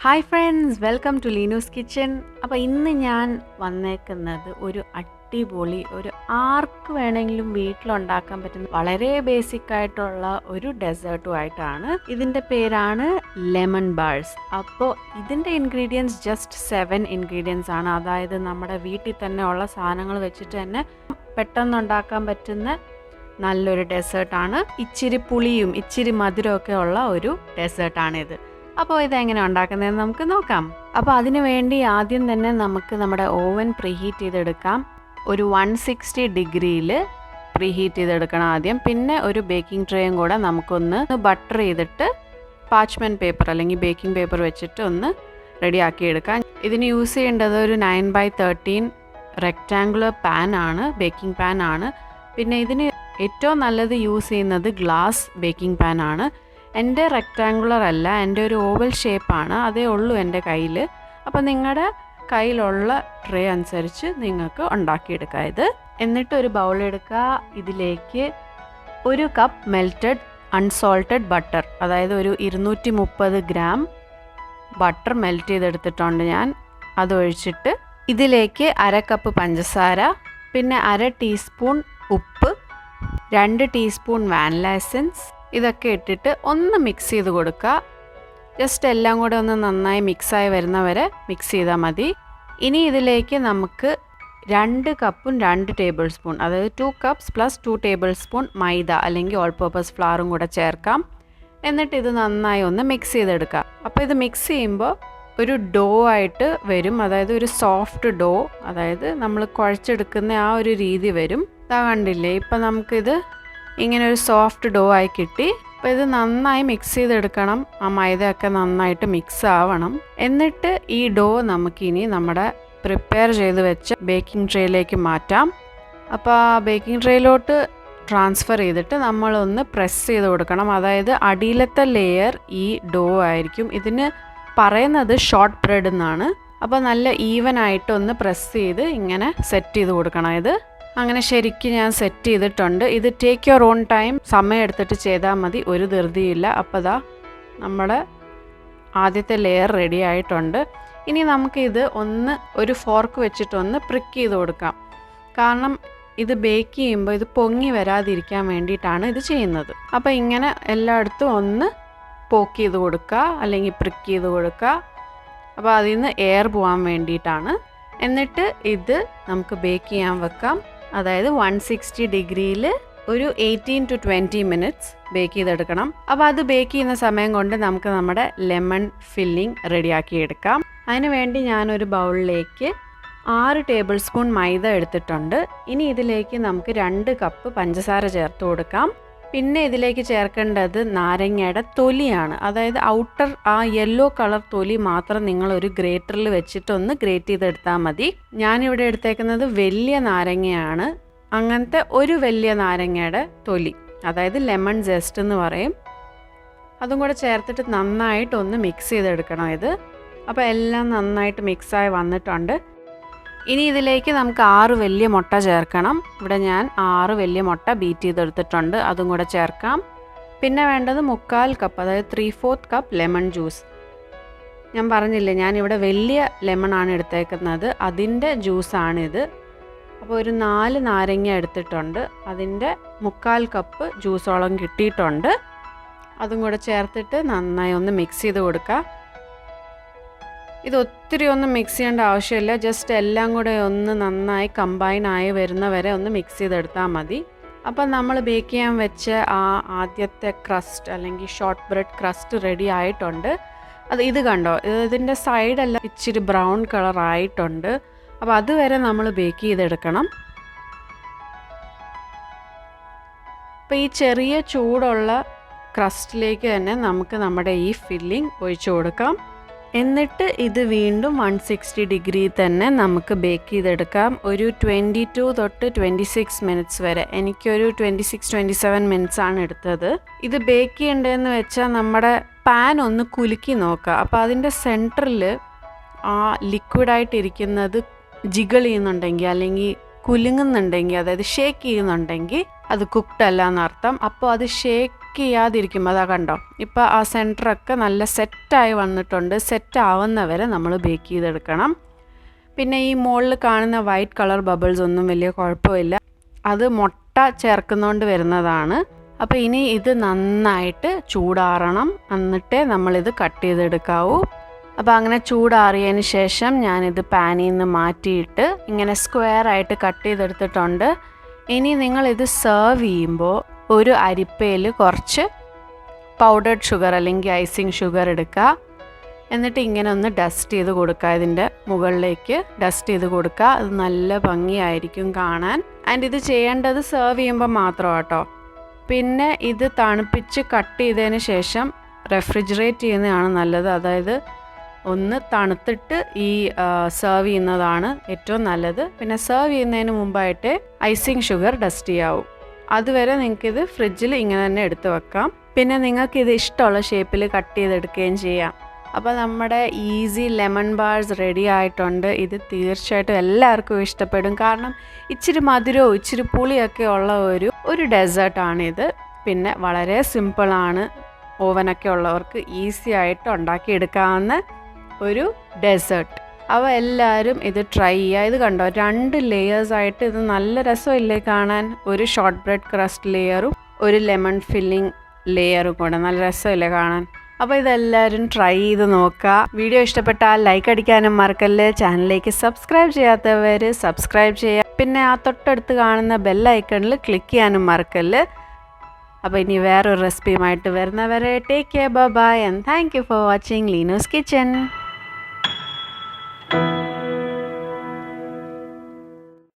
Hi friends, welcome to Leenu's kitchen. അപ്പോൾ ഇന്ന് ഞാൻ വന്നേക്കുന്നത് ഒരു അടിപൊളി ആർക്ക് വേണമെങ്കിലും വീട്ടിലുണ്ടാക്കാൻ പറ്റുന്ന വളരെ ബേസിക് ആയിട്ടുള്ള ഒരു ഡെസേർട്ടുമായിട്ടാണ്. ഇതിൻ്റെ പേരാണ് ലെമൺ ബാർസ്. അപ്പോൾ ഇതിൻ്റെ ഇൻഗ്രീഡിയൻസ് ജസ്റ്റ് 7 ഇൻഗ്രീഡിയൻസ് ആണ്. അതായത് നമ്മുടെ വീട്ടിൽ തന്നെ ഉള്ള സാധനങ്ങൾ വെച്ചിട്ട് തന്നെ പെട്ടെന്ന് ഉണ്ടാക്കാൻ പറ്റുന്ന നല്ലൊരു ഡെസേർട്ടാണ്. ഇച്ചിരി പുളിയും ഇച്ചിരി മധുരമൊക്കെ ഉള്ള ഒരു ഡെസേർട്ടാണിത്. അപ്പോൾ ഇതെങ്ങനെ ഉണ്ടാക്കുന്നതെന്ന് നമുക്ക് നോക്കാം. അപ്പോൾ അതിന് വേണ്ടി ആദ്യം തന്നെ നമുക്ക് നമ്മുടെ ഓവൻ പ്രീഹീറ്റ് ചെയ്തെടുക്കാം. ഒരു 160 ഡിഗ്രിയിൽ പ്രീഹീറ്റ് ചെയ്തെടുക്കണം ആദ്യം. പിന്നെ ഒരു ബേക്കിംഗ് ട്രേയും കൂടെ നമുക്കൊന്ന് ബട്ടർ ചെയ്തിട്ട് പാച്ച്മെൻറ്റ് പേപ്പർ അല്ലെങ്കിൽ ബേക്കിംഗ് പേപ്പർ വെച്ചിട്ട് ഒന്ന് റെഡിയാക്കി എടുക്കാം. ഇതിന് യൂസ് ചെയ്യേണ്ടത് ഒരു 9x13 റെക്റ്റാങ്കുലർ പാനാണ്, ബേക്കിംഗ് പാനാണ്. പിന്നെ ഇതിന് ഏറ്റവും നല്ലത് യൂസ് ചെയ്യുന്നത് ഗ്ലാസ് ബേക്കിംഗ് പാനാണ്. എൻ്റെ റെക്റ്റാങ്കുലർ അല്ല, എൻ്റെ ഒരു ഓവൽ ഷേപ്പാണ്, അതേ ഉള്ളൂ എൻ്റെ കയ്യിൽ. അപ്പോൾ നിങ്ങളുടെ കയ്യിലുള്ള ട്രേ അനുസരിച്ച് നിങ്ങൾക്ക് ഉണ്ടാക്കിയെടുക്കുക ഇത്. എന്നിട്ട് ഒരു ബൗൾ എടുക്കുക. ഇതിലേക്ക് 1 കപ്പ് മെൽറ്റഡ് അൺസോൾട്ടഡ് ബട്ടർ, അതായത് ഒരു 230 ഗ്രാം ബട്ടർ മെൽറ്റ് ചെയ്തെടുത്തിട്ടുണ്ട് ഞാൻ. അതൊഴിച്ചിട്ട് ഇതിലേക്ക് 1/2 കപ്പ് പഞ്ചസാര, പിന്നെ 1/2 ടീസ്പൂൺ ഉപ്പ്, 2 ടീസ്പൂൺ വാനില എസൻസ്, ഇതൊക്കെ ഇട്ടിട്ട് ഒന്ന് മിക്സ് ചെയ്ത് കൊടുക്കുക. ജസ്റ്റ് എല്ലാം കൂടെ ഒന്ന് നന്നായി മിക്സായി വരുന്നവരെ മിക്സ് ചെയ്താൽ മതി. ഇനി ഇതിലേക്ക് നമുക്ക് 2 കപ്പും 2 ടേബിൾ സ്പൂൺ, അതായത് 2 കപ്സ് പ്ലസ് 2 ടേബിൾ സ്പൂൺ മൈദ അല്ലെങ്കിൽ ഓൾ പർപ്പസ് ഫ്ലവറും കൂടെ ചേർക്കാം. എന്നിട്ട് ഇത് നന്നായി ഒന്ന് മിക്സ് ചെയ്തെടുക്കാം. അപ്പോൾ ഇത് മിക്സ് ചെയ്യുമ്പോൾ ഒരു ഡോ ആയിട്ട് വരും, അതായത് ഒരു സോഫ്റ്റ് ഡോ, അതായത് നമ്മൾ കുഴച്ചെടുക്കുന്ന ആ ഒരു രീതി വരും. ഇതാ കണ്ടില്ലേ, ഇപ്പം നമുക്കിത് ഇങ്ങനെ ഒരു സോഫ്റ്റ് ഡോ ആയി കിട്ടി. അപ്പോൾ ഇത് നന്നായി മിക്സ് ചെയ്തെടുക്കണം. ആ മൈദയൊക്കെ നന്നായിട്ട് മിക്സ് ആവണം. എന്നിട്ട് ഈ ഡോ നമുക്കിനി നമ്മുടെ പ്രിപ്പയർ ചെയ്ത് വെച്ച ബേക്കിംഗ് ട്രേയിലേക്ക് മാറ്റാം. അപ്പോൾ ആ ബേക്കിംഗ് ട്രേയിലോട്ട് ട്രാൻസ്ഫർ ചെയ്തിട്ട് നമ്മളൊന്ന് പ്രസ് ചെയ്ത് കൊടുക്കണം. അതായത് അടിയിലത്തെ ലെയർ ഈ ഡോ ആയിരിക്കും. ഇതിന് പറയുന്നത് ഷോർട്ട് ബ്രെഡ് എന്നാണ്. അപ്പോൾ നല്ല ഈവനായിട്ട് ഒന്ന് പ്രസ് ചെയ്ത് ഇങ്ങനെ സെറ്റ് ചെയ്ത് കൊടുക്കണം. ഇത് അങ്ങനെ ശരിക്കും ഞാൻ സെറ്റ് ചെയ്തിട്ടുണ്ട്. ഇത് ടേക്ക് യുവർ ഓൺ ടൈം, സമയം എടുത്തിട്ട് ചെയ്താൽ മതി, ഒരു ധൃതിയില്ല. അപ്പോൾ ദാ നമ്മുടെ ആദ്യത്തെ ലെയർ റെഡി ആയിട്ടുണ്ട്. ഇനി നമുക്കിത് ഒന്ന് ഒരു ഫോർക്ക് വെച്ചിട്ടൊന്ന് പ്രിക്ക് ചെയ്ത് കൊടുക്കാം. കാരണം ഇത് ബേക്ക് ചെയ്യുമ്പോൾ ഇത് പൊങ്ങി വരാതിരിക്കാൻ വേണ്ടിയിട്ടാണ് ഇത് ചെയ്യുന്നത്. അപ്പോൾ ഇങ്ങനെ എല്ലായിടത്തും ഒന്ന് പോക്ക് ചെയ്ത് കൊടുക്കുക അല്ലെങ്കിൽ പ്രിക്ക് ചെയ്ത് കൊടുക്കുക. അപ്പോൾ അതിൽ നിന്ന് എയർ പോകാൻ വേണ്ടിയിട്ടാണ്. എന്നിട്ട് ഇത് നമുക്ക് ബേക്ക് ചെയ്യാൻ വെക്കാം. അതായത് 160 ഡിഗ്രിയിൽ ഒരു 18 to 20 മിനിറ്റ്സ് ബേക്ക് ചെയ്തെടുക്കണം. അപ്പോൾ അത് ബേക്ക് ചെയ്യുന്ന സമയം കൊണ്ട് നമുക്ക് നമ്മുടെ ലെമൺ ഫില്ലിംഗ് റെഡിയാക്കി എടുക്കാം. അതിന് വേണ്ടി ഞാനൊരു ബൗളിലേക്ക് 6 ടേബിൾ സ്പൂൺ മൈദ എടുത്തിട്ടുണ്ട്. ഇനി ഇതിലേക്ക് നമുക്ക് 2 കപ്പ് പഞ്ചസാര ചേർത്ത് കൊടുക്കാം. പിന്നെ ഇതിലേക്ക് ചേർക്കേണ്ടത് നാരങ്ങയുടെ തൊലിയാണ്. അതായത് ഔട്ടർ ആ യെല്ലോ കളർ തൊലി മാത്രം നിങ്ങളൊരു ഗ്രേറ്ററിൽ വെച്ചിട്ടൊന്ന് ഗ്രേറ്റ് ചെയ്തെടുത്താൽ മതി. ഞാനിവിടെ എടുത്തേക്കുന്നത് വലിയ നാരങ്ങയാണ്. അങ്ങനത്തെ ഒരു വലിയ നാരങ്ങയുടെ തൊലി, അതായത് ലെമൺ ജസ്റ്റ് എന്ന് പറയും. അതും കൂടെ ചേർത്തിട്ട് നന്നായിട്ടൊന്ന് മിക്സ് ചെയ്തെടുക്കണം ഇത്. അപ്പോൾ എല്ലാം നന്നായിട്ട് മിക്സായി വന്നിട്ടുണ്ട്. ഇനി ഇതിലേക്ക് നമുക്ക് 6 വലിയ മുട്ട ചേർക്കണം. ഇവിടെ ഞാൻ 6 വലിയ മുട്ട ബീറ്റ് ചെയ്തെടുത്തിട്ടുണ്ട്, അതും കൂടെ ചേർക്കാം. പിന്നെ വേണ്ടത് 1/4 കപ്പ്, അതായത് 3/4 കപ്പ് ലെമൺ ജ്യൂസ്. ഞാൻ പറഞ്ഞില്ലേ, ഞാനിവിടെ വലിയ ലെമണാണ് എടുത്തേക്കുന്നത്, അതിൻ്റെ ജ്യൂസാണിത്. അപ്പോൾ ഒരു 4 നാരങ്ങ എടുത്തിട്ടുണ്ട്, അതിൻ്റെ 1/4 കപ്പ് ജ്യൂസോളം കിട്ടിയിട്ടുണ്ട്. അതും കൂടെ ചേർത്തിട്ട് നന്നായി ഒന്ന് മിക്സ് ചെയ്ത് കൊടുക്കുക. ഇത് ഒത്തിരി ഒന്നും മിക്സ് ചെയ്യേണ്ട ആവശ്യമില്ല, ജസ്റ്റ് എല്ലാം കൂടെ ഒന്ന് നന്നായി കമ്പൈൻ ആയി വരുന്നവരെ ഒന്ന് മിക്സ് ചെയ്തെടുത്താൽ മതി. അപ്പം നമ്മൾ ബേക്ക് ചെയ്യാൻ വെച്ച ആ ആദ്യത്തെ ക്രസ്റ്റ് അല്ലെങ്കിൽ ഷോർട്ട് ബ്രെഡ് ക്രസ്റ്റ് റെഡി ആയിട്ടുണ്ട്. ഇത് കണ്ടോ, ഇതിൻ്റെ സൈഡെല്ലാം ഇച്ചിരി ബ്രൗൺ കളർ ആയിട്ടുണ്ട്. അപ്പോൾ അതുവരെ നമ്മൾ ബേക്ക് ചെയ്തെടുക്കണം. അപ്പോൾ ഈ ചെറിയ ചൂടുള്ള ക്രസ്റ്റിലേക്ക് തന്നെ നമുക്ക് നമ്മുടെ ഈ ഫില്ലിംഗ് ഒഴിച്ചു കൊടുക്കാം. എന്നിട്ട് ഇത് വീണ്ടും 160 ഡിഗ്രി തന്നെ നമുക്ക് ബേക്ക് ചെയ്തെടുക്കാം. ഒരു 22 തൊട്ട് 26 മിനിറ്റ്സ് വരെ. എനിക്കൊരു 26-27 മിനിറ്റ്സ് ആണ് എടുത്തത്. ഇത് ബേക്ക് ചെയ്യേണ്ടതെന്ന് വെച്ചാൽ നമ്മുടെ പാൻ ഒന്ന് കുലുക്കി നോക്കുക. അപ്പോൾ അതിൻ്റെ സെൻറ്ററിൽ ആ ലിക്വിഡായിട്ടിരിക്കുന്നത് ജിഗിൾ ചെയ്യുന്നുണ്ടെങ്കിൽ അല്ലെങ്കിൽ കുലുങ്ങുന്നുണ്ടെങ്കിൽ, അതായത് ഷേക്ക് ചെയ്യുന്നുണ്ടെങ്കിൽ അത് കുക്ക്ഡ് അല്ല എന്നർത്ഥം. അപ്പോൾ അത് ഷേക്ക് സ്റ്റിക്ക് ചെയ്യാതിരിക്കും. അതാ കണ്ടോ, ഇപ്പോൾ ആ സെൻറ്ററൊക്കെ നല്ല സെറ്റായി വന്നിട്ടുണ്ട്. സെറ്റ് ആവുന്നവരെ നമ്മൾ ബേക്ക് ചെയ്തെടുക്കണം. പിന്നെ ഈ മുകളിൽ കാണുന്ന വൈറ്റ് കളർ ബബിൾസ് ഒന്നും വലിയ കുഴപ്പമില്ല, അത് മുട്ട ചേർക്കുന്നതുകൊണ്ട് വരുന്നതാണ്. അപ്പോൾ ഇനി ഇത് നന്നായിട്ട് ചൂടാറണം, എന്നിട്ടേ നമ്മളിത് കട്ട് ചെയ്തെടുക്കാവൂ. അപ്പോൾ അങ്ങനെ ചൂടാറിയതിന് ശേഷം ഞാനിത് പാനിൽ നിന്ന് മാറ്റിയിട്ട് ഇങ്ങനെ സ്ക്വയർ ആയിട്ട് കട്ട് ചെയ്തെടുത്തിട്ടുണ്ട്. ഇനി നിങ്ങളിത് സെർവ് ചെയ്യുമ്പോൾ ഒരു അരിപ്പയിൽ കുറച്ച് പൗഡർഡ് ഷുഗർ അല്ലെങ്കിൽ ഐസിങ് ഷുഗർ എടുക്കുക. എന്നിട്ട് ഇങ്ങനെ ഒന്ന് ഡസ്റ്റ് ചെയ്ത് കൊടുക്കുക, ഇതിൻ്റെ മുകളിലേക്ക് ഡസ്റ്റ് ചെയ്ത് കൊടുക്കുക. അത് നല്ല ഭംഗിയായിരിക്കും കാണാൻ. ആൻഡ് ഇത് ചെയ്യേണ്ടത് സെർവ് ചെയ്യുമ്പോൾ മാത്രം കേട്ടോ. പിന്നെ ഇത് തണുപ്പിച്ച് കട്ട് ചെയ്തതിന് ശേഷം റെഫ്രിജറേറ്റ് ചെയ്യുന്നതാണ് നല്ലത്. അതായത് ഒന്ന് തണുത്തിട്ട് ഈ സെർവ് ചെയ്യുന്നതാണ് ഏറ്റവും നല്ലത്. പിന്നെ സെർവ് ചെയ്യുന്നതിന് മുമ്പായിട്ട് ഐസിങ് ഷുഗർ ഡസ്റ്റ് ചെയ്യാവും. അതുവരെ നിങ്ങൾക്കിത് ഫ്രിഡ്ജിൽ ഇങ്ങനെ തന്നെ എടുത്ത് വെക്കാം. പിന്നെ നിങ്ങൾക്കിത് ഇഷ്ടമുള്ള ഷേപ്പിൽ കട്ട് ചെയ്തെടുക്കുകയും ചെയ്യാം. അപ്പോൾ നമ്മുടെ ഈസി ലെമൺ ബാർസ് റെഡി ആയിട്ടുണ്ട്. ഇത് തീർച്ചയായിട്ടും എല്ലാവർക്കും ഇഷ്ടപ്പെടും. കാരണം ഇച്ചിരി മധുരവും ഇച്ചിരി പുളിയൊക്കെ ഉള്ള ഒരു ഡെസേർട്ടാണിത്. പിന്നെ വളരെ സിമ്പിളാണ്, ഓവനൊക്കെ ഉള്ളവർക്ക് ഈസി ആയിട്ട് ഉണ്ടാക്കിയെടുക്കാവുന്ന ഒരു ഡെസേർട്ട്. അപ്പോൾ എല്ലാവരും ഇത് ട്രൈ ചെയ്യുക. ഇത് കണ്ടോ, 2 ലെയേഴ്സായിട്ട് ഇത് നല്ല രസമില്ലേ കാണാൻ. ഒരു ഷോർട്ട് ബ്രെഡ് ക്രസ്റ്റ് ലെയറും ഒരു ലെമൺ ഫില്ലിംഗ് ലെയറും കൂടെ നല്ല രസമില്ലേ കാണാൻ. അപ്പോൾ ഇതെല്ലാവരും ട്രൈ ചെയ്ത് നോക്കുക. വീഡിയോ ഇഷ്ടപ്പെട്ടാൽ ലൈക്ക് അടിക്കാനും മറക്കല്ല്. ചാനലിലേക്ക് സബ്സ്ക്രൈബ് ചെയ്യാത്തവർ സബ്സ്ക്രൈബ് ചെയ്യുക. പിന്നെ ആ തൊട്ടടുത്ത് കാണുന്ന ബെൽ ഐക്കണിൽ ക്ലിക്ക് ചെയ്യാനും മറക്കല്ല്. അപ്പോൾ ഇനി വേറൊരു റെസിപ്പിയുമായിട്ട് വരുന്നവരെ take care, bye and thank you for watching Leenu's kitchen.